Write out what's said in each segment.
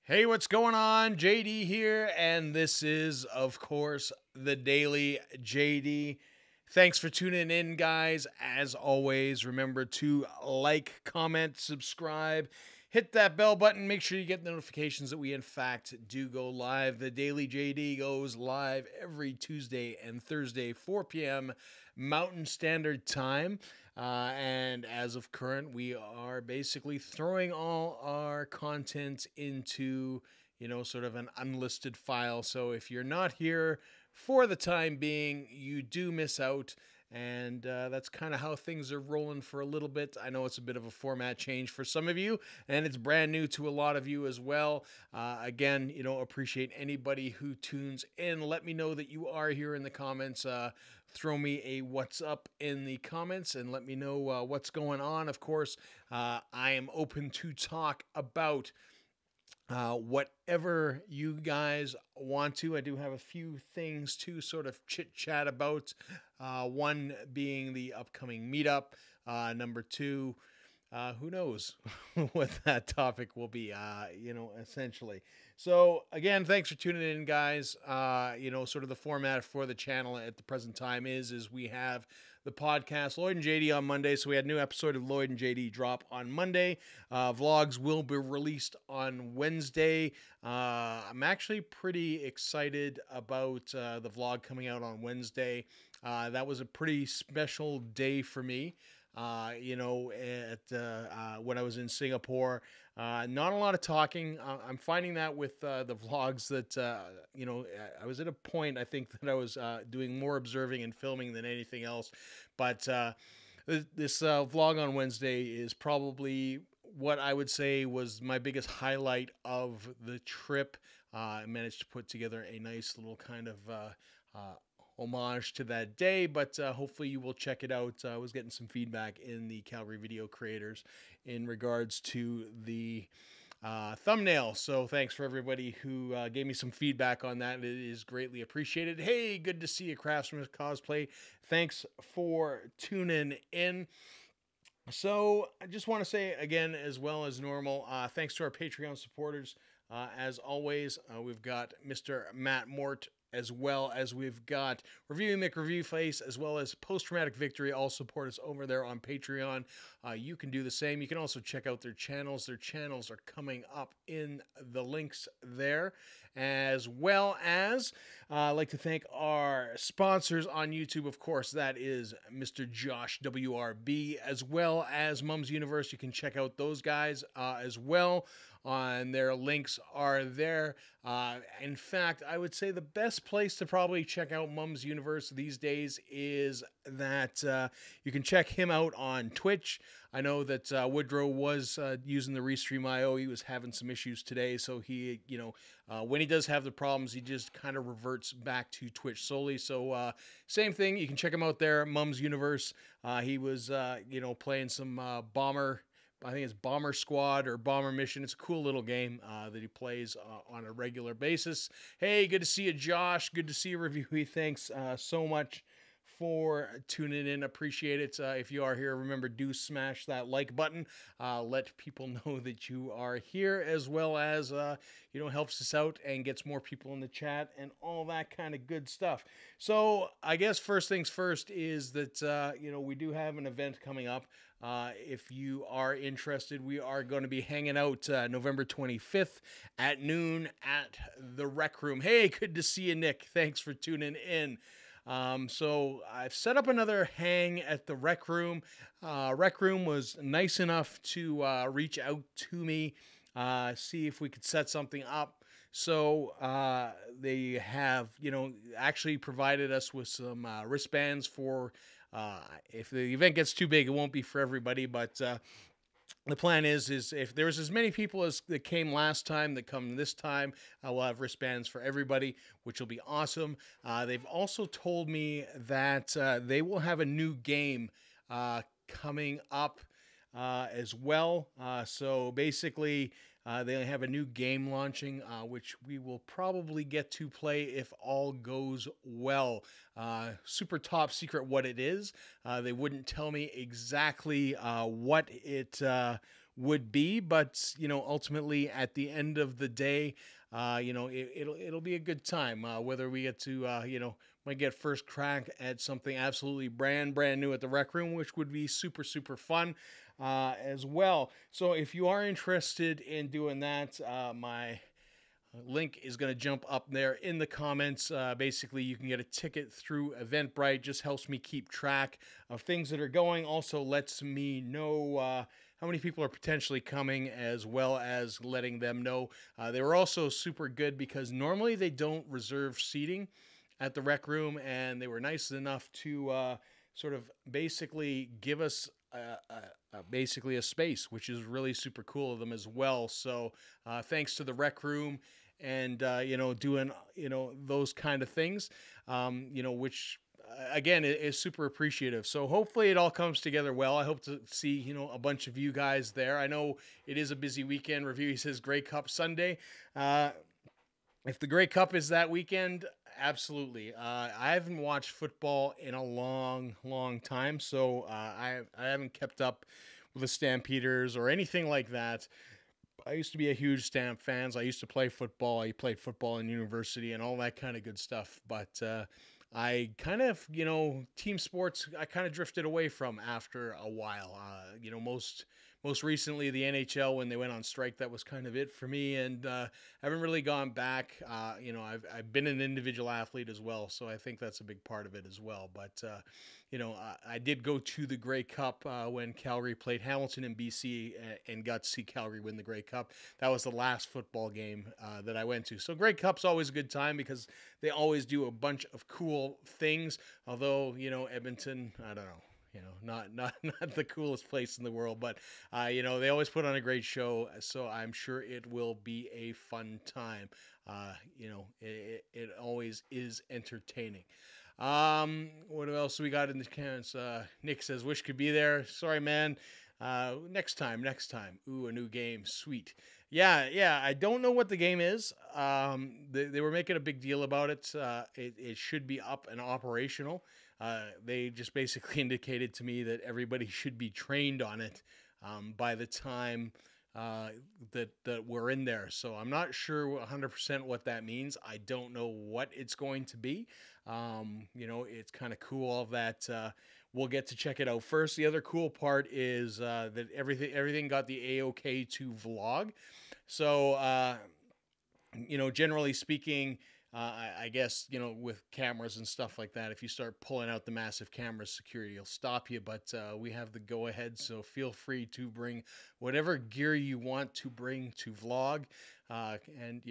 Hey, what's going on? JD here, and this is, of course, the Daily JD. Thanks for tuning in, guys. As always, remember to like, comment, subscribe, hit that bell button. Make sure you get notifications that we, in fact, do go live. The Daily JD goes live every Tuesday and Thursday, 4 p.m. Mountain Standard Time. And as of current, we are basically throwing all our content into, sort of an unlisted file. So if you're not here for the time being, you do miss out. And that's kind of how things are rolling for a little bit. I know it's a bit of a format change for some of you, and it's brand new to a lot of you as well. Again, appreciate anybody who tunes in. Let me know that you are here in the comments. Throw me a what's up in the comments and let me know what's going on. Of course, I am open to talk about whatever you guys want to. I do have a few things to sort of chit chat about. One being the upcoming meetup. Number two, who knows what that topic will be, essentially. So again, thanks for tuning in, guys. Sort of the format for the channel at the present time is we have the podcast Lloyd and JD on Monday. So we had a new episode of Lloyd and JD drop on Monday. Vlogs will be released on Wednesday. I'm actually pretty excited about the vlog coming out on Wednesday. That was a pretty special day for me. When I was in Singapore, not a lot of talking. I'm finding that with the vlogs that, I was at a point, I think, that I was doing more observing and filming than anything else. But this vlog on Wednesday is probably what I would say was my biggest highlight of the trip. I managed to put together a nice little kind of homage to that day, but hopefully you will check it out. I was getting some feedback in the Calgary video creators in regards to the thumbnail. So thanks for everybody who gave me some feedback on that. It is greatly appreciated. Hey, good to see you, Craftsman Cosplay. Thanks for tuning in. So I just want to say again, as well as normal, thanks to our Patreon supporters. As always, we've got Mr. Matt Mort, as well as we've got Reviewing Mick Review Face, as well as Post Traumatic Victory. All support us over there on Patreon. You can do the same. You can also check out their channels. Their channels are coming up in the links there, as well as I'd like to thank our sponsors on YouTube. Of course, that is Mr. Josh WRB, as well as Mum's Universe. You can check out those guys as well. And their links are there. In fact, I would say the best place to probably check out Mum's Universe these days is that you can check him out on Twitch. I know that Woodrow was using the Restream IO. He was having some issues today, so he, when he does have the problems, he just kind of reverts back to Twitch solely. So same thing, you can check him out there, Mum's Universe. He was, playing some Bomber. I think it's Bomber Squad or Bomber Mission. It's a cool little game that he plays on a regular basis. Hey, good to see you, Josh. Good to see you, Review. Thanks so much for tuning in. Appreciate it. If you are here, remember, do smash that like button. Let people know that you are here, as well as, helps us out and gets more people in the chat and all that kind of good stuff. So I guess first things first is that, we do have an event coming up. If you are interested, we are going to be hanging out November 25th at noon at the Rec Room. Hey, good to see you, Nick. Thanks for tuning in. So I've set up another hang at the Rec Room. Rec Room was nice enough to reach out to me, see if we could set something up. So they have, actually provided us with some wristbands for, if the event gets too big, it won't be for everybody, but the plan is if there's as many people as that came last time that come this time, we'll have wristbands for everybody, which will be awesome. They've also told me that they will have a new game coming up as well. So basically, they have a new game launching, which we will probably get to play if all goes well. Super top secret what it is. They wouldn't tell me exactly what it would be, but ultimately at the end of the day, it'll be a good time. Whether we get to might get first crack at something absolutely brand new at the Rec Room, which would be super super fun as well. So if you are interested in doing that, my link is going to jump up there in the comments. Basically, you can get a ticket through Eventbrite. Just helps me keep track of things that are going. Also lets me know how many people are potentially coming, as well as letting them know. They were also super good because normally they don't reserve seating at the Rec Room, and they were nice enough to sort of basically give us basically a space, which is really super cool of them as well. So thanks to the Rec Room and doing those kind of things, which again is super appreciative. So hopefully it all comes together well. I hope to see a bunch of you guys there. I know it is a busy weekend. Review, he says Grey Cup Sunday. If the Grey Cup is that weekend, absolutely. I haven't watched football in a long time, so I haven't kept up with the Stampeders or anything like that. I used to be a huge Stamp fan. I used to play football. I played football in university and all that kind of good stuff. But I kind of, team sports, I kind of drifted away from after a while. Most recently the NHL, when they went on strike, that was kind of it for me, and I haven't really gone back. I've been an individual athlete as well, so I think that's a big part of it as well. But I did go to the Grey Cup when Calgary played Hamilton in BC, and got to see Calgary win the Grey Cup. That was the last football game that I went to. So Grey Cup's always a good time because they always do a bunch of cool things. Although Edmonton, I don't know. Not the coolest place in the world, but they always put on a great show, so I'm sure it will be a fun time. It always is entertaining. What else we got in the cans? Nick says, wish could be there. Sorry, man. Next time. Ooh, a new game. Sweet. Yeah. I don't know what the game is. They were making a big deal about it. It should be up and operational. They just basically indicated to me that everybody should be trained on it by the time that we're in there. So I'm not sure 100% what that means. I don't know what it's going to be. It's kind of cool that we'll get to check it out first. The other cool part is that everything got the A-OK to vlog. So, generally speaking, I guess, with cameras and stuff like that, if you start pulling out the massive cameras, security will stop you. But we have the go ahead, so feel free to bring whatever gear you want to bring to vlog, and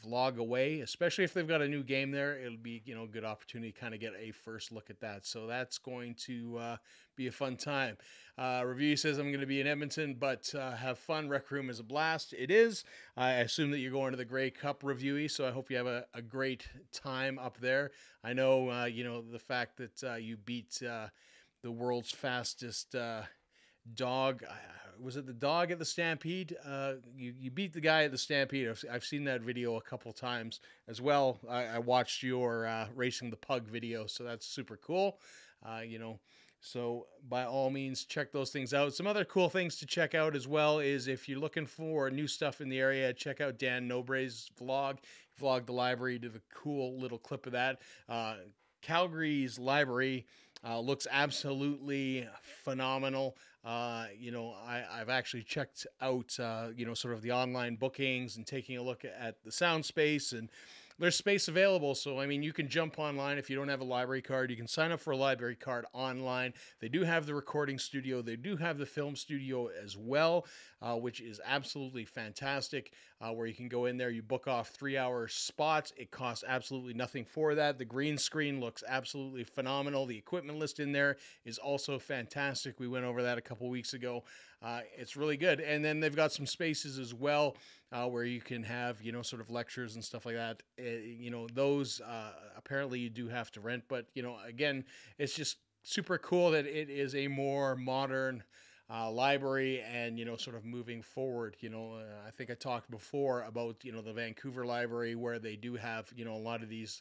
vlog away. Especially if they've got a new game there, it'll be a good opportunity to kind of get a first look at that. So that's going to be a fun time. Review says I'm going to be in Edmonton, but have fun. Rec Room is a blast. It is. I assume that you're going to the Grey Cup review, so I hope you have a great time up there. I know, the fact that you beat the world's fastest dog. Was it the dog at the Stampede? You beat the guy at the Stampede. I've seen that video a couple times as well. I watched your racing the pug video, so that's super cool. So by all means, check those things out. Some other cool things to check out as well is if you're looking for new stuff in the area, check out Dan Nobray's vlog. He vlogged the library, did a cool little clip of that. Calgary's library looks absolutely phenomenal. I've actually checked out, sort of the online bookings and taking a look at the sound space, and there's space available. So, you can jump online. If you don't have a library card, you can sign up for a library card online. They do have the recording studio. They do have the film studio as well, which is absolutely fantastic, where you can go in there, you book off 3-hour spots. It costs absolutely nothing for that. The green screen looks absolutely phenomenal. The equipment list in there is also fantastic. We went over that a couple weeks ago. It's really good. And then they've got some spaces as well, where you can have, sort of lectures and stuff like that. Those apparently you do have to rent, but, again, it's just super cool that it is a more modern library, and, sort of moving forward. I think I talked before about, the Vancouver library, where they do have, a lot of these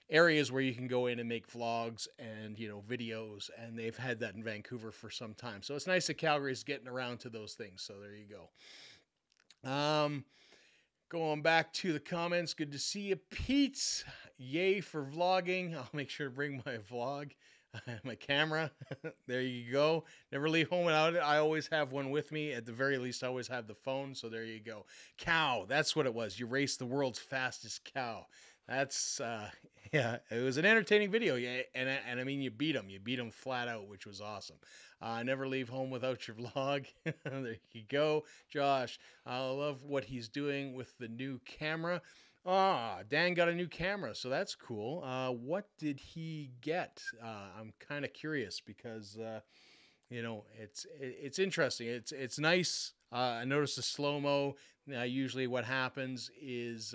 areas where you can go in and make vlogs and, you know, videos, and they've had that in Vancouver for some time. So it's nice that Calgary's getting around to those things. So there you go. Going back to the comments, good to see you, Pete. Yay for vlogging. I'll make sure to bring my vlog, my camera. There you go. Never leave home without it. I always have one with me. At the very least, I always have the phone. So there you go. Cow. That's what it was. You raced the world's fastest cow. That's, yeah, it was an entertaining video. Yeah, and I mean, you beat him. You beat him flat out, which was awesome. Never leave home without your vlog. There you go, Josh. I love what he's doing with the new camera. Dan got a new camera, so that's cool. What did he get? I'm kind of curious because, you know, it's interesting. It's nice. I noticed the slow-mo. Usually what happens is,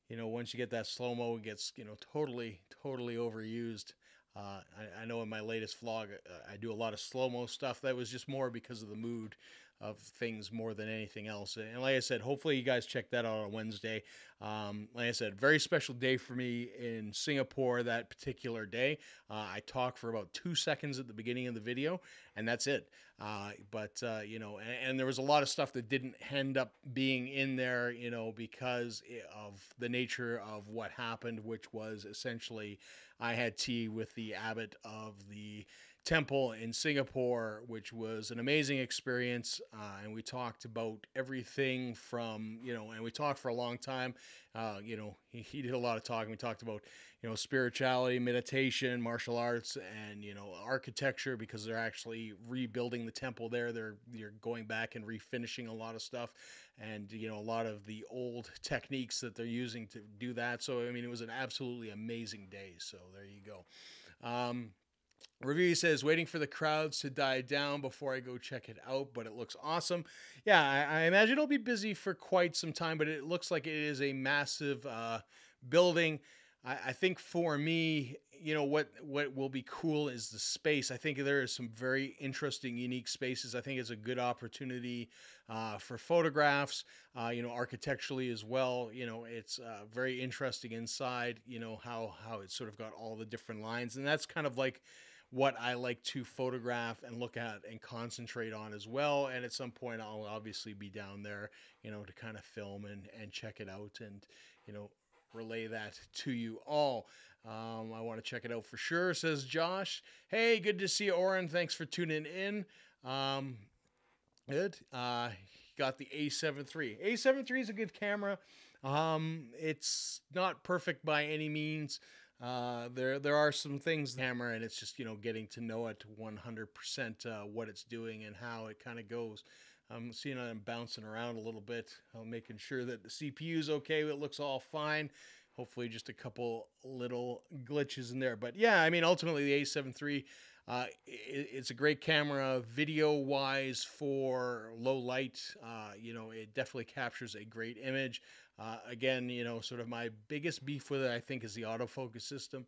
you know, once you get that slow-mo, it gets, you know, totally overused. I know in my latest vlog, I do a lot of slow-mo stuff. That was just more because of the mood of things more than anything else. And like I said, hopefully you guys check that out on Wednesday. Like I said, very special day for me in Singapore that particular day. I talk for about 2 seconds at the beginning of the video, and that's it. You know, and there was a lot of stuff that didn't end up being in there, you know, because of the nature of what happened, which was essentially I had tea with the abbot of the temple in Singapore, which was an amazing experience. And we talked about everything from, you know, and we talked for a long time. You know, he did a lot of talking. We talked about, you know, spirituality, meditation, martial arts, and, you know, architecture, because they're actually rebuilding the temple there. They're going back and refinishing a lot of stuff, and, you know, a lot of the old techniques that they're using to do that. So, I mean, it was an absolutely amazing day. So there you go. Review says, waiting for the crowds to die down before I go check it out, but it looks awesome. Yeah, I imagine it'll be busy for quite some time, but it looks like it is a massive building. I think for me, you know, what will be cool is the space. I think there is some very interesting, unique spaces. I think it's a good opportunity for photographs, you know, architecturally as well. You know, it's very interesting inside, you know, how it's sort of got all the different lines. And that's kind of like what I like to photograph and look at and concentrate on as well. And at some point I'll obviously be down there, you know, to kind of film and check it out and, you know, relay that to you all. I want to check it out for sure, says Josh. Hey, good to see you, Oren. Thanks for tuning in. Good. Got the A7 III. A7 III is a good camera. It's not perfect by any means. There are some things in the camera, and it's just, you know, getting to know it 100%, what it's doing and how it kind of goes. I'm seeing I'm bouncing around a little bit. I'm making sure that the CPU is okay. It looks all fine. Hopefully just a couple little glitches in there. But yeah, I mean, ultimately the A7 III, it's a great camera video-wise for low light. You know, it definitely captures a great image. Again, you know, sort of my biggest beef with it, I think, is the autofocus system,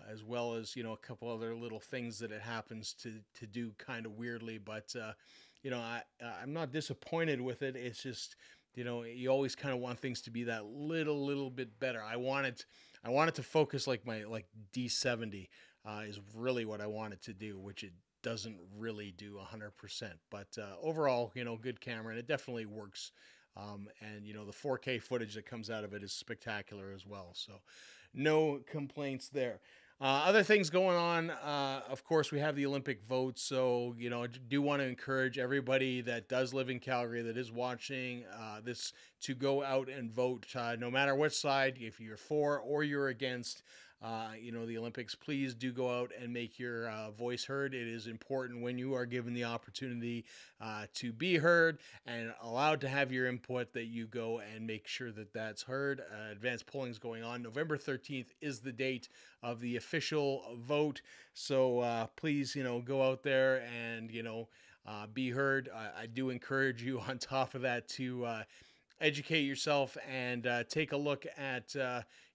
as well as, you know, a couple other little things that it happens to do kind of weirdly. But, you know, I'm not disappointed with it. It's just, you know, you always kind of want things to be that little bit better. I wanted to focus like my D70 is really what I wanted to do, which it doesn't really do 100%. But overall, you know, good camera, and it definitely works. And, you know, the 4K footage that comes out of it is spectacular as well. So no complaints there. Other things going on, of course, we have the Olympic vote. So, you know, I do want to encourage everybody that does live in Calgary, that is watching this, to go out and vote, no matter what side, if you're for or you're against. You know, the Olympics, please do go out and make your voice heard. It is important when you are given the opportunity to be heard and allowed to have your input, that you go and make sure that that's heard. Advanced polling is going on. November 13th is the date of the official vote. So please, you know, go out there and, you know, be heard. I do encourage you on top of that to educate yourself and take a look at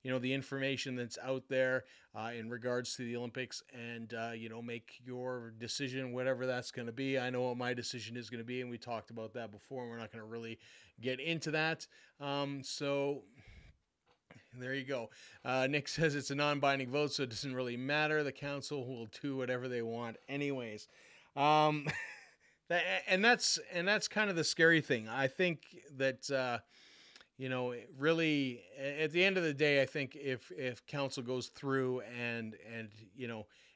you know, the information that's out there in regards to the Olympics, and you know, make your decision, whatever that's going to be. I know what my decision is going to be, and we talked about that before, and we're not going to really get into that. So There you go. Nick says it's a non-binding vote, so it doesn't really matter. The council will do whatever they want, anyways. Um, and that's kind of the scary thing. I think that really at the end of the day, I think if council goes through and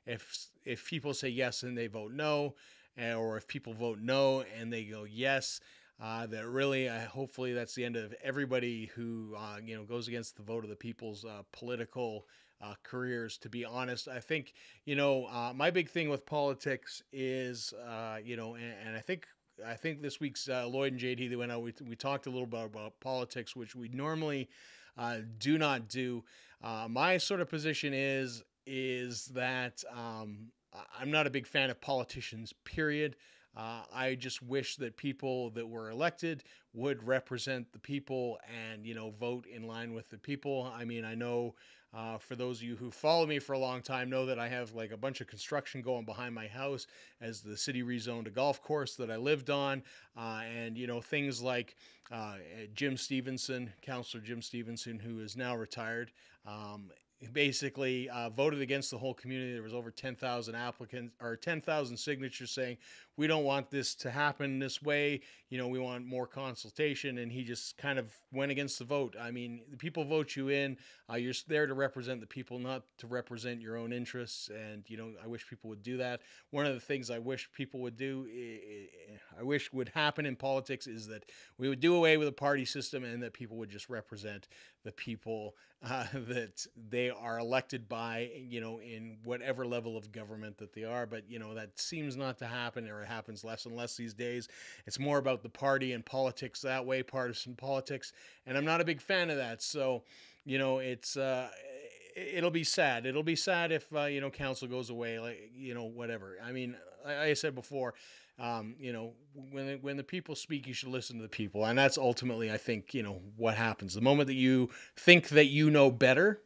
if people say yes and they vote no, or if people vote no and they go yes, that really, hopefully, that's the end of everybody who goes against the vote of the people's political careers. To be honest, I think my big thing with politics is and I think this week's Lloyd and JD, they went out. We talked a little bit about politics, which we normally do not do. My sort of position is that I'm not a big fan of politicians. Period. I just wish that people that were elected would represent the people and vote in line with the people. I mean, I know for those of you who follow me for a long time know that I have like a bunch of construction going behind my house as the city rezoned a golf course that I lived on, and things like Jim Stevenson, Councillor Jim Stevenson, who is now retired. Basically voted against the whole community. There was over 10,000 applicants or 10,000 signatures saying we don't want this to happen this way. We want more consultation, and he just kind of went against the vote. I mean, the people vote you in. You're there to represent the people, not to represent your own interests. And I wish people would do that. One of the things I wish people would do, I wish would happen in politics, is that we would do away with the party system and that people would just represent the people that they are elected by, in whatever level of government that they are. But, that seems not to happen, or it happens less and less these days. It's more about the party and politics that way, partisan politics. And I'm not a big fan of that. So, it'll be sad. It'll be sad if, council goes away, whatever. I mean, like I said before, when the people speak, you should listen to the people. And that's ultimately, I think, what happens. The moment that you think that you know better,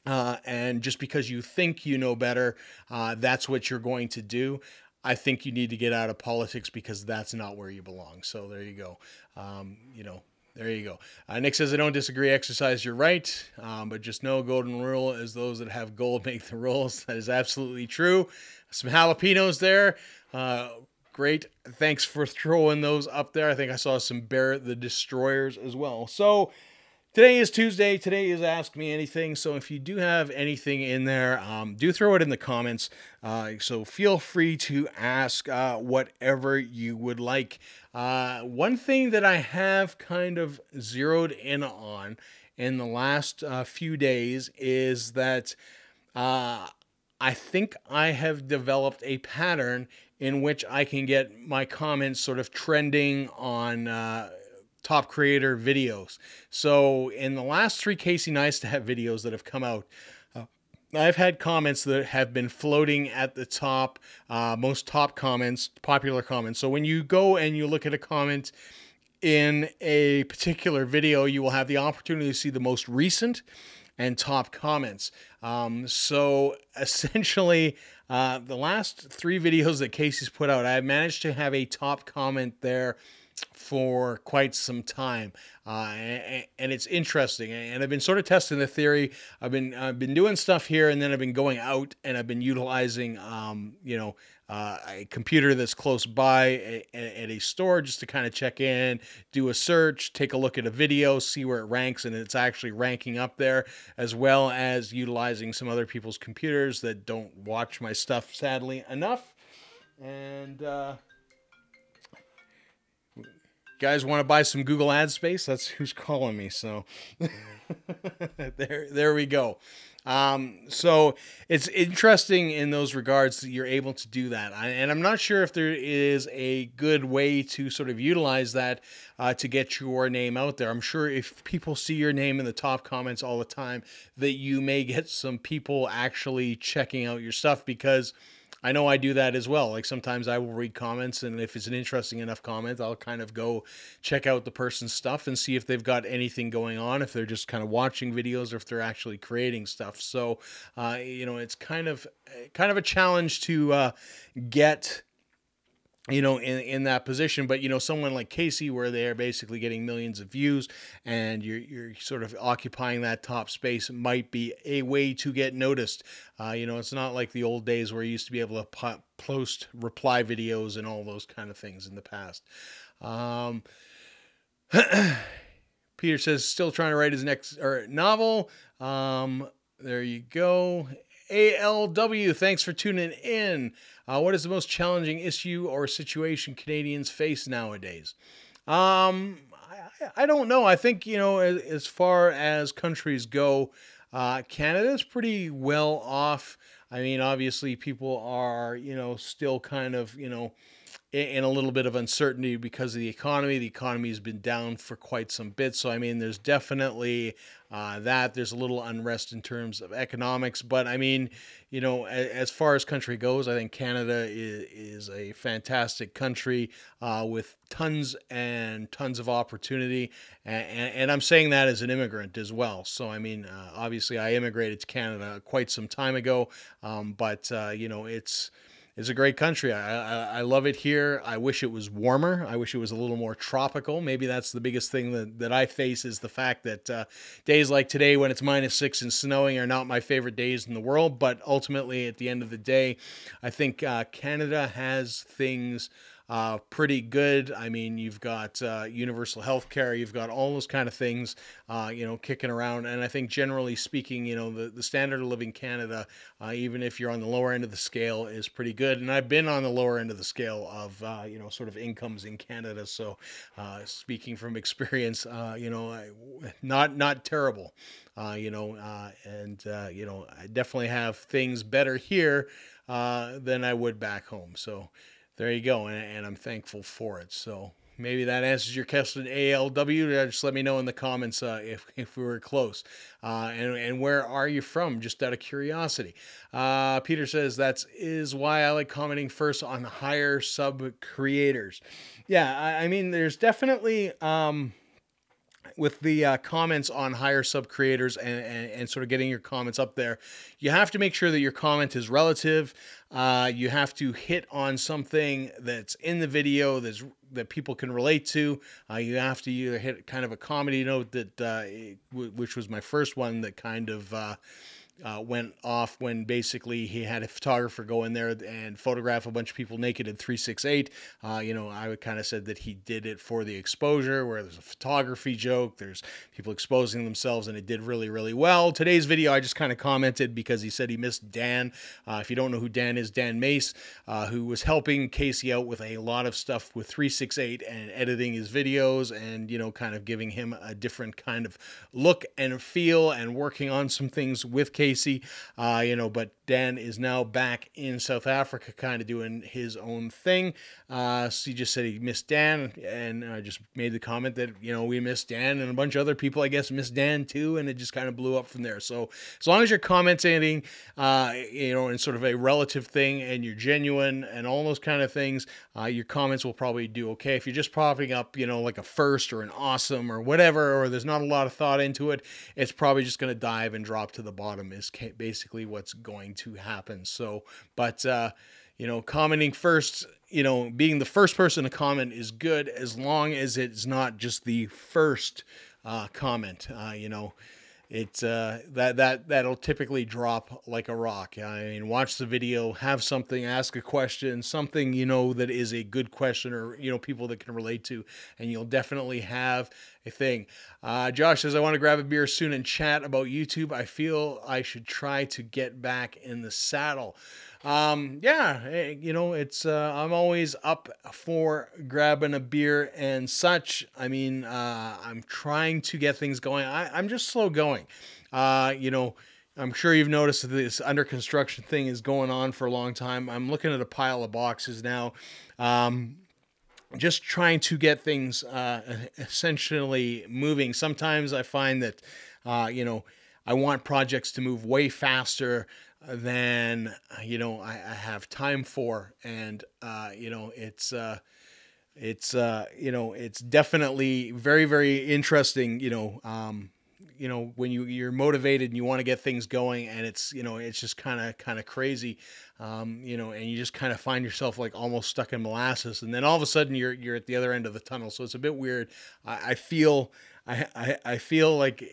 and just because you think you know better, that's what you're going to do. I think you need to get out of politics, because that's not where you belong. So there you go. There you go. Nick says, I don't disagree. Exercise your right. But just know golden rule is those that have gold make the rules. That is absolutely true. Some jalapenos there. Great. Thanks for throwing those up there. I think I saw some Bear the Destroyers as well. So today is Tuesday. Today is Ask Me Anything. So if you do have anything in there, do throw it in the comments. So feel free to ask whatever you would like. One thing that I have kind of zeroed in on in the last few days is that I think I have developed a pattern in which I can get my comments sort of trending on top creator videos. So in the last 3 Casey Nice to Have videos that have come out, I've had comments that have been floating at the top, most top comments, popular comments. So when you go and you look at a comment in a particular video, you will have the opportunity to see the most recent and top comments. So essentially, the last 3 videos that Casey's put out, I've managed to have a top comment there for quite some time, and it's interesting. And I've been sort of testing the theory. I've been doing stuff here, and then I've been going out and I've been utilizing a computer that's close by at a store, just to kind of check in, do a search, take a look at a video, see where it ranks, and it's actually ranking up there, as well as utilizing some other people's computers that don't watch my stuff, sadly enough. And guys want to buy some Google ad space? That's who's calling me. So there we go. So it's interesting in those regards that you're able to do that. And I'm not sure if there is a good way to sort of utilize that to get your name out there. I'm sure if people see your name in the top comments all the time, that you may get some people actually checking out your stuff, because I know I do that as well. Like sometimes I will read comments, and if it's an interesting enough comment, I'll kind of go check out the person's stuff and see if they've got anything going on, if they're just kind of watching videos, or if they're actually creating stuff. So, it's kind of a challenge to get in that position. But someone like Casey, where they're basically getting millions of views, and you're sort of occupying that top space, might be a way to get noticed. It's not like the old days where you used to be able to post reply videos and all those kind of things in the past. Peter says still trying to write his next novel. There you go. ALW, thanks for tuning in. What is the most challenging issue or situation Canadians face nowadays? I don't know. I think, as far as countries go, Canada's pretty well off. I mean, obviously people are, still kind of, in a little bit of uncertainty because of the economy. The economy has been down for quite some bit. So, I mean, there's definitely that. There's a little unrest in terms of economics. But, I mean, as far as country goes, I think Canada is a fantastic country with tons and tons of opportunity. And I'm saying that as an immigrant as well. So, I mean, obviously I immigrated to Canada quite some time ago. But it's a great country. I love it here. I wish it was warmer. I wish it was a little more tropical. Maybe that's the biggest thing that I face, is the fact that days like today when it's -6 and snowing are not my favorite days in the world. But ultimately, at the end of the day, I think Canada has things pretty good. I mean, you've got universal health care, you've got all those kind of things, kicking around. And I think generally speaking, the standard of living in Canada, even if you're on the lower end of the scale, is pretty good. And I've been on the lower end of the scale of, sort of incomes in Canada. So speaking from experience, not terrible, I definitely have things better here than I would back home. So there you go, and I'm thankful for it. So maybe that answers your question, ALW. Just let me know in the comments if we were close. And where are you from, just out of curiosity? Peter says that is why I like commenting first on higher sub creators. Yeah, I mean, there's definitely... with the comments on higher sub creators and sort of getting your comments up there, you have to make sure that your comment is relative. You have to hit on something that's in the video that people can relate to. You have to either hit kind of a comedy note that, which was my first one, that kind of went off when basically he had a photographer go in there and photograph a bunch of people naked in 368. I would kind of said that he did it for the exposure, where there's a photography joke, there's people exposing themselves, and it did really, really well. Today's video, I just kind of commented because he said he missed Dan. If you don't know who Dan is, Dan Mace, who was helping Casey out with a lot of stuff with 368 and editing his videos and, kind of giving him a different kind of look and feel and working on some things with Casey. But Dan is now back in South Africa kind of doing his own thing. So he just said he missed Dan, and I just made the comment that, we missed Dan, and a bunch of other people, I guess, missed Dan too, and it just kind of blew up from there. So as long as you're commenting, in sort of a relative thing, and you're genuine and all those kind of things, your comments will probably do okay. If you're just popping up, like a first or an awesome or whatever, or there's not a lot of thought into it, it's probably just going to dive and drop to the bottom, is basically what's going to happen. So, but, commenting first, being the first person to comment is good, as long as it's not just the first comment. It's that'll typically drop like a rock. I mean, watch the video, have something, ask a question, something that is a good question, or people that can relate to, and you'll definitely have a thing. Josh says, I want to grab a beer soon and chat about YouTube. I feel I should try to get back in the saddle. It's I'm always up for grabbing a beer and such. I mean, I'm trying to get things going. I'm just slow going. I'm sure you've noticed that this under construction thing is going on for a long time. I'm looking at a pile of boxes now. Just trying to get things essentially moving. Sometimes I find that, I want projects to move way faster than, I have time for. And, it's definitely very, very interesting, when you're motivated and you want to get things going, and it's just kind of crazy, and you just kind of find yourself like almost stuck in molasses, and then all of a sudden you're at the other end of the tunnel. So it's a bit weird. I feel. I feel like,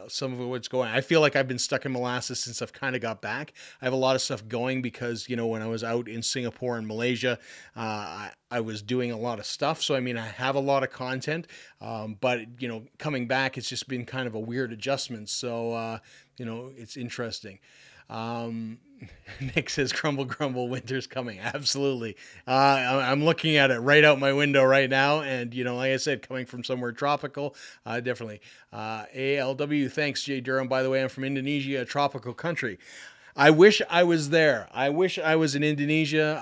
some of what's going, I feel like I've been stuck in molasses since I've kind of got back. I have a lot of stuff going because, when I was out in Singapore and Malaysia, I was doing a lot of stuff. So, I mean, I have a lot of content, but, coming back, it's just been kind of a weird adjustment. So, it's interesting. Nick says, "Crumble, crumble, winter's coming." Absolutely. I'm looking at it right out my window right now. And, like I said, coming from somewhere tropical, definitely. ALW, thanks, Jay Durham. By the way, I'm from Indonesia, a tropical country. I wish I was there. I wish I was in Indonesia.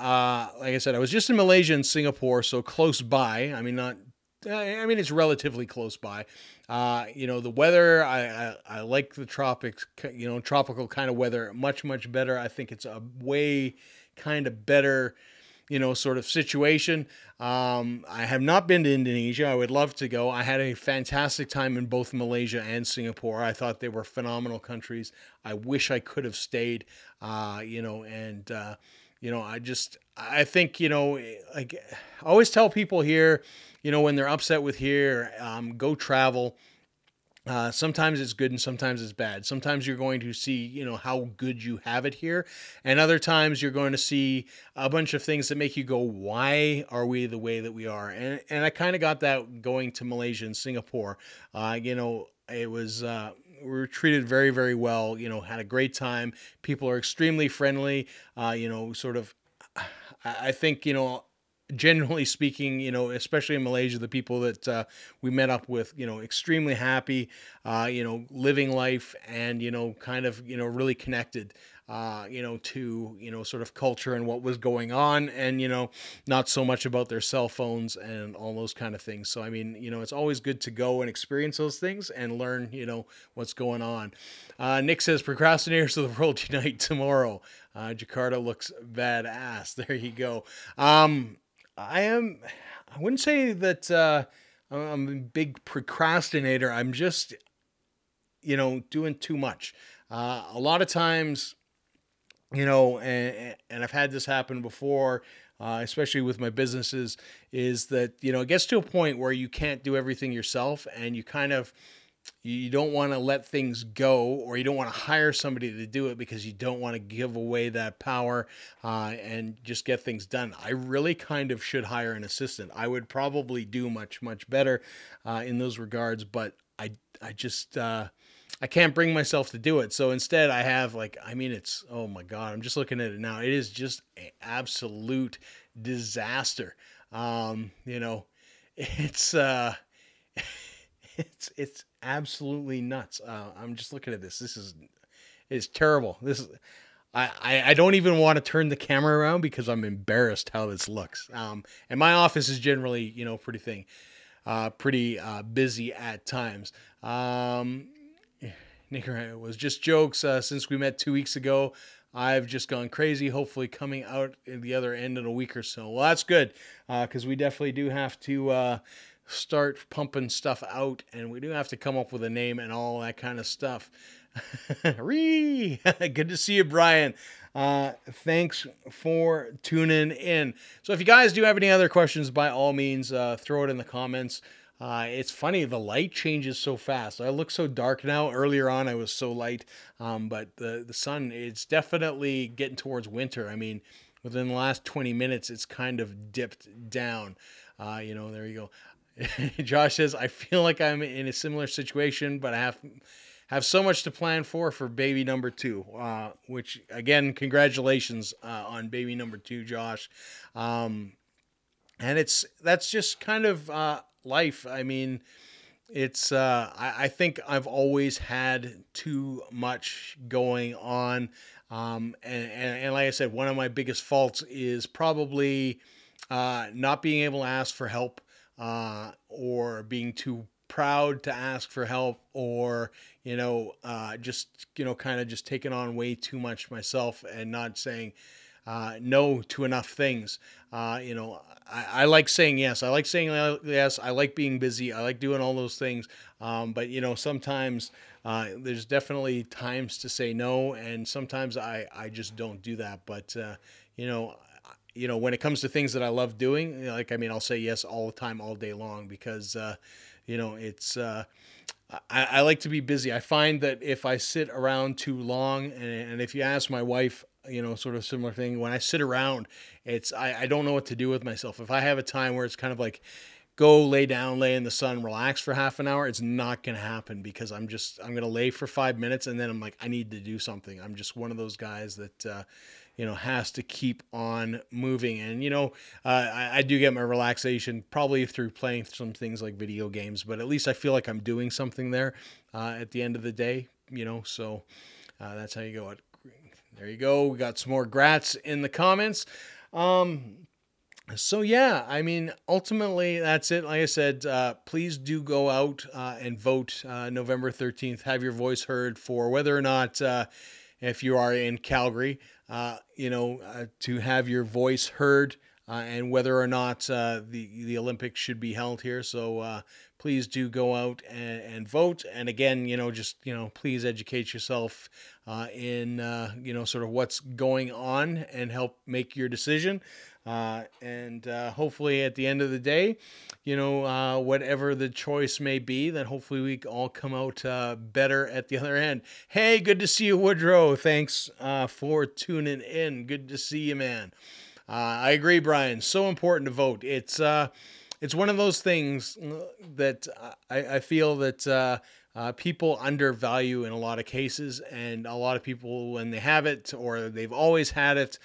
Like I said, I was just in Malaysia and Singapore, so close by. I mean, it's relatively close by. The weather, I like the tropics, tropical kind of weather, much, much better. I think it's a way kind of better, sort of situation. I have not been to Indonesia. I would love to go. I had a fantastic time in both Malaysia and Singapore. I thought they were phenomenal countries. I wish I could have stayed, I think, like I always tell people here, when they're upset with here, go travel. Sometimes it's good and sometimes it's bad. Sometimes you're going to see, how good you have it here. And other times you're going to see a bunch of things that make you go, why are we the way that we are? And I kind of got that going to Malaysia and Singapore. It was, we were treated very, very well, had a great time. People are extremely friendly, sort of, I think, generally speaking, especially in Malaysia, the people that we met up with, extremely happy, living life and, kind of, really connected, to, sort of culture and what was going on and, not so much about their cell phones and all those kind of things. So, I mean, it's always good to go and experience those things and learn, what's going on. Nick says, "Procrastinators of the world unite tomorrow." Jakarta looks badass. There you go. I wouldn't say that I'm a big procrastinator. I'm just, doing too much. A lot of times, and I've had this happen before, especially with my businesses, is that, it gets to a point where you can't do everything yourself and you don't want to let things go, or you don't want to hire somebody to do it because you don't want to give away that power and just get things done. I really kind of should hire an assistant. I would probably do much, much better in those regards, but I just, I can't bring myself to do it. So instead I have it's, oh my God, I'm just looking at it now. It is just an absolute disaster. It's, it's absolutely nuts. I'm just looking at this. This is terrible. I don't even want to turn the camera around because I'm embarrassed how this looks. And my office is generally, pretty busy at times. Nick, it was just jokes. Since we met 2 weeks ago, I've just gone crazy, hopefully coming out at the other end in a week or so. Well, that's good, because we definitely do have to start pumping stuff out, and we do have to come up with a name and all that kind of stuff. Good to see you, Brian. Thanks for tuning in. So if you guys do have any other questions, by all means, throw it in the comments. It's funny, the light changes so fast. I look so dark now. Earlier on, I was so light, but the sun, it's definitely getting towards winter. I mean, within the last 20 minutes, it's kind of dipped down. There you go. Josh says, "I feel like I'm in a similar situation, but I have so much to plan for baby number 2, which again, congratulations on baby number 2, Josh. And that's just kind of life. I mean, it's I think I've always had too much going on, and like I said, one of my biggest faults is probably not being able to ask for help. Or being too proud to ask for help, or, just, kind of just taking on way too much myself and not saying, no to enough things. I like saying yes. I like saying yes. I like being busy. I like doing all those things. But sometimes there's definitely times to say no, and sometimes I just don't do that. But you know, when it comes to things that I love doing, I'll say yes all the time, all day long, because it's. I like to be busy. I find that if I sit around too long, and if you ask my wife, sort of similar thing, when I sit around, I don't know what to do with myself. If I have a time where it's kind of like, go lay down, lay in the sun, relax for half an hour, it's not going to happen, because I'm going to lay for 5 minutes and then I'm like, I need to do something. I'm just one of those guys that, has to keep on moving. And, I do get my relaxation probably through playing some things like video games, but at least I feel like I'm doing something there at the end of the day, so that's how you go. There you go. We got some more grats in the comments. So yeah, ultimately that's it. Like I said, please do go out and vote November 13th. Have your voice heard for whether or not, if you are in Calgary, to have your voice heard, and whether or not the Olympics should be held here. So please do go out and vote. And again, please educate yourself in sort of what's going on, and help make your decision. And hopefully at the end of the day, whatever the choice may be, then hopefully we all come out better at the other end. Hey, good to see you, Woodrow. Thanks for tuning in. Good to see you, man. I agree, Brian. So important to vote. It's one of those things that I feel that people undervalue in a lot of cases, and a lot of people, when they have it or they've always had it,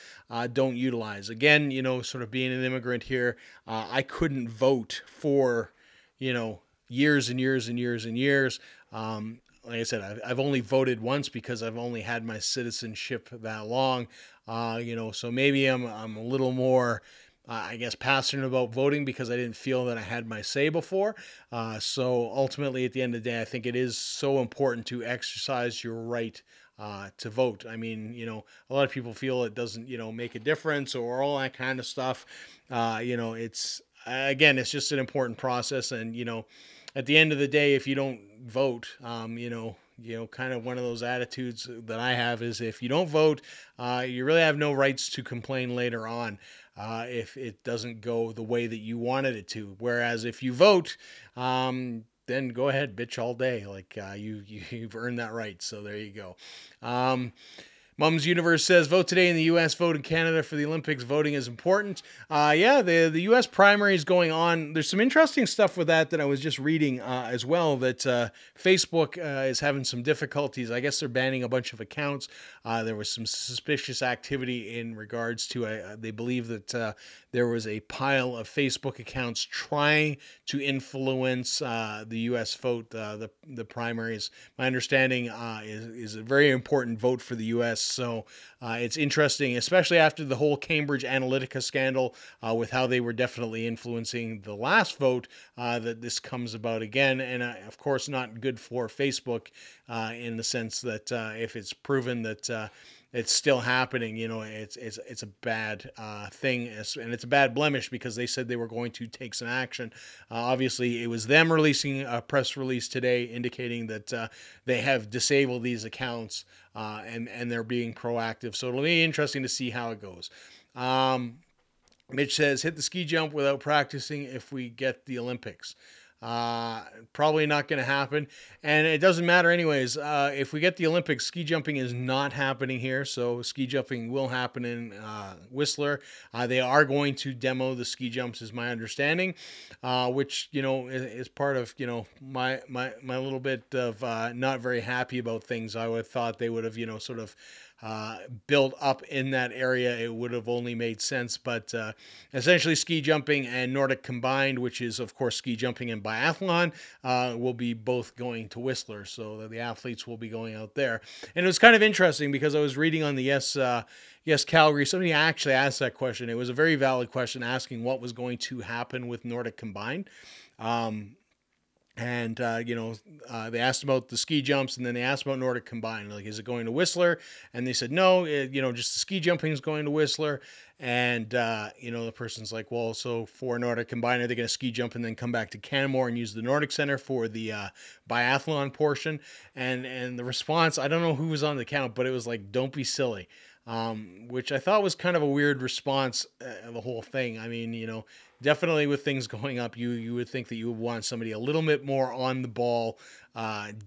don't utilize. Again, sort of being an immigrant here, I couldn't vote for, years and years and years and years. Like I said, I've only voted once because I've only had my citizenship that long. So maybe I'm a little more, I guess, passionate about voting because I didn't feel that I had my say before. So ultimately, at the end of the day, I think it is so important to exercise your right to vote. A lot of people feel it doesn't, make a difference or all that kind of stuff. It's just an important process. And, at the end of the day, if you don't vote, kind of one of those attitudes that I have is, if you don't vote, you really have no rights to complain later on if it doesn't go the way that you wanted it to. Whereas if you vote, then go ahead, bitch all day. Like you've earned that right. So there you go. Mum's Universe says, vote today in the U.S., vote in Canada for the Olympics. Voting is important. The U.S. primary is going on. There's some interesting stuff with that I was just reading as well, that Facebook is having some difficulties. I guess they're banning a bunch of accounts. There was some suspicious activity in regards to, they believe that there was a pile of Facebook accounts trying to influence the U.S. vote, the primaries. My understanding is a very important vote for the U.S., so it's interesting, especially after the whole Cambridge Analytica scandal with how they were definitely influencing the last vote, that this comes about again. And of course, not good for Facebook in the sense that if it's proven that it's still happening, it's a bad thing, and it's a bad blemish, because they said they were going to take some action. Obviously, it was them releasing a press release today indicating that they have disabled these accounts, and they're being proactive. So it'll be interesting to see how it goes. Mitch says, hit the ski jump without practicing if we get the Olympics. Probably not going to happen, and it doesn't matter anyways. If we get the Olympics, ski jumping is not happening here, so ski jumping will happen in Whistler. They are going to demo the ski jumps, is my understanding, which is part of my little bit of not very happy about things. I would have thought they would have sort of built up in that area. It would have only made sense, but essentially ski jumping and Nordic combined, which is of course ski jumping and biathlon, will be both going to Whistler, so the athletes will be going out there. And it was kind of interesting because I was reading on the Yes Calgary, somebody actually asked that question. It was a very valid question, asking what was going to happen with Nordic combined. And they asked about the ski jumps, and then they asked about Nordic Combined. Like, is it going to Whistler? And they said no. Just the ski jumping is going to Whistler. And the person's like, well, so for Nordic Combined, are they going to ski jump and then come back to Canmore and use the Nordic Center for the biathlon portion? And the response, I don't know who was on the count, but it was like, don't be silly. Which I thought was kind of a weird response, the whole thing. I mean, definitely with things going up, you would think that you would want somebody a little bit more on the ball,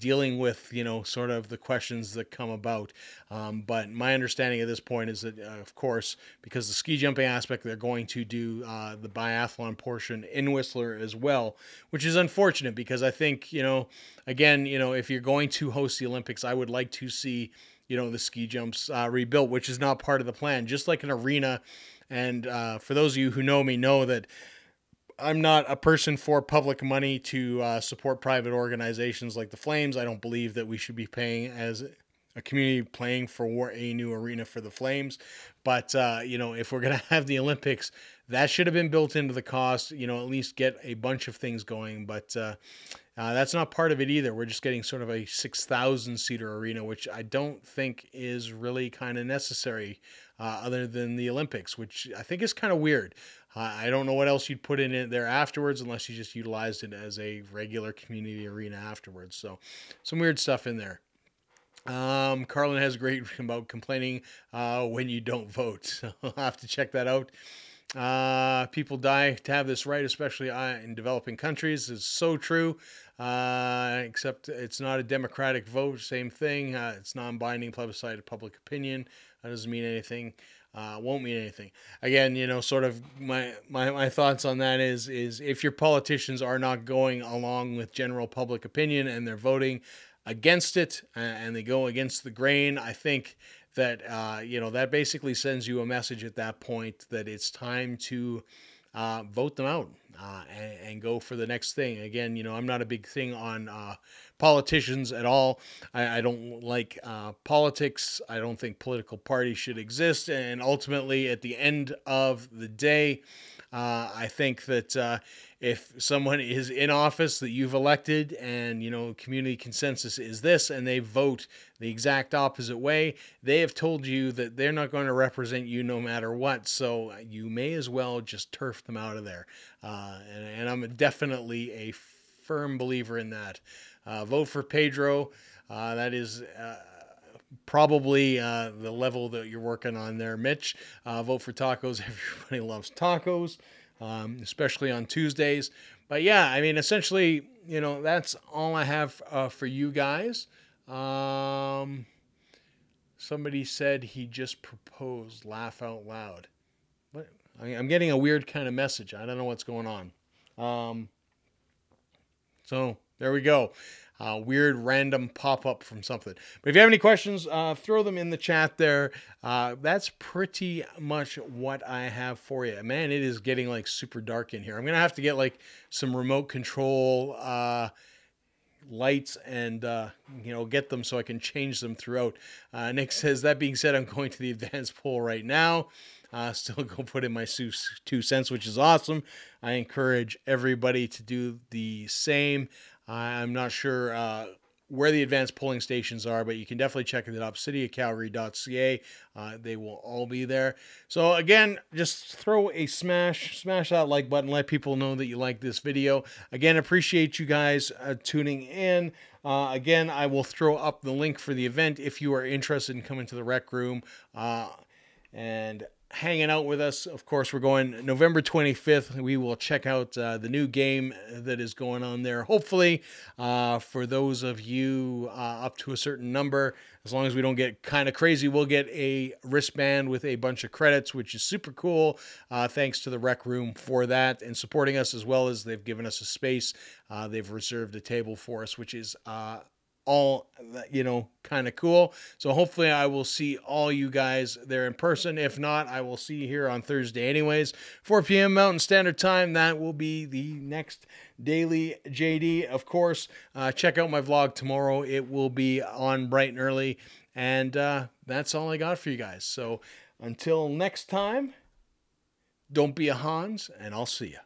dealing with, sort of the questions that come about. But my understanding at this point is that, of course, because the ski jumping aspect, they're going to do the biathlon portion in Whistler as well, which is unfortunate because I think, again, if you're going to host the Olympics, I would like to see the ski jumps rebuilt, which is not part of the plan, just like an arena. And for those of you who know me know that I'm not a person for public money to support private organizations like the Flames. I don't believe that we should be paying as a community paying for a new arena for the Flames. But, if we're going to have the Olympics, that should have been built into the cost, at least get a bunch of things going. But that's not part of it either. We're just getting sort of a 6,000 seater arena, which I don't think is really kind of necessary other than the Olympics, which I think is kind of weird. I don't know what else you'd put in it there afterwards unless you just utilized it as a regular community arena afterwards. So some weird stuff in there. Carlin has a great about complaining when you don't vote. So I'll have to check that out. People die to have this right, especially in developing countries. It's so true. Except it's not a democratic vote. Same thing. It's non-binding, plebiscite of public opinion. That doesn't mean anything. Won't mean anything. Again, sort of my thoughts on that is if your politicians are not going along with general public opinion and they're voting against it and they go against the grain, I think that that basically sends you a message at that point that it's time to vote them out and go for the next thing. Again, I'm not a big thing on politicians at all. I don't like politics. I don't think political parties should exist. And ultimately, at the end of the day, I think that if someone is in office that you've elected and, community consensus is this, and they vote the exact opposite way, they have told you that they're not going to represent you no matter what. So you may as well just turf them out of there. And I'm definitely a firm believer in that. Vote for Pedro. That is probably the level that you're working on there, Mitch. Vote for tacos. Everybody loves tacos, especially on Tuesdays. But yeah, I mean, essentially, that's all I have for you guys. Somebody said he just proposed. Laugh out loud. What? I'm getting a weird kind of message. I don't know what's going on. So there we go. Weird random pop-up from something. But if you have any questions, throw them in the chat there. That's pretty much what I have for you. Man, it is getting like super dark in here. I'm going to have to get like some remote control lights and, get them so I can change them throughout. Nick says, that being said, I'm going to the advanced poll right now. Still go put in my 2 cents, which is awesome. I encourage everybody to do the same. I'm not sure where the advanced polling stations are, but you can definitely check it up, cityofcalgary.ca. They will all be there. So again, just throw a smash that like button. Let people know that you like this video. Again, appreciate you guys tuning in. Again, I will throw up the link for the event if you are interested in coming to the rec room and hanging out with us. Of course, we're going November 25th. We will check out the new game that is going on there. Hopefully, for those of you up to a certain number, as long as we don't get kind of crazy, we'll get a wristband with a bunch of credits, which is super cool. Thanks to the Rec Room for that and supporting us, as well as they've given us a space. They've reserved a table for us, which is all, kind of cool. So hopefully I will see all you guys there in person. If not, I will see you here on Thursday anyways, 4 p.m. Mountain Standard Time. That will be the next Daily JD. Of course, check out my vlog tomorrow. It will be on bright and early. And that's all I got for you guys. So until next time, don't be a Hans, and I'll see you.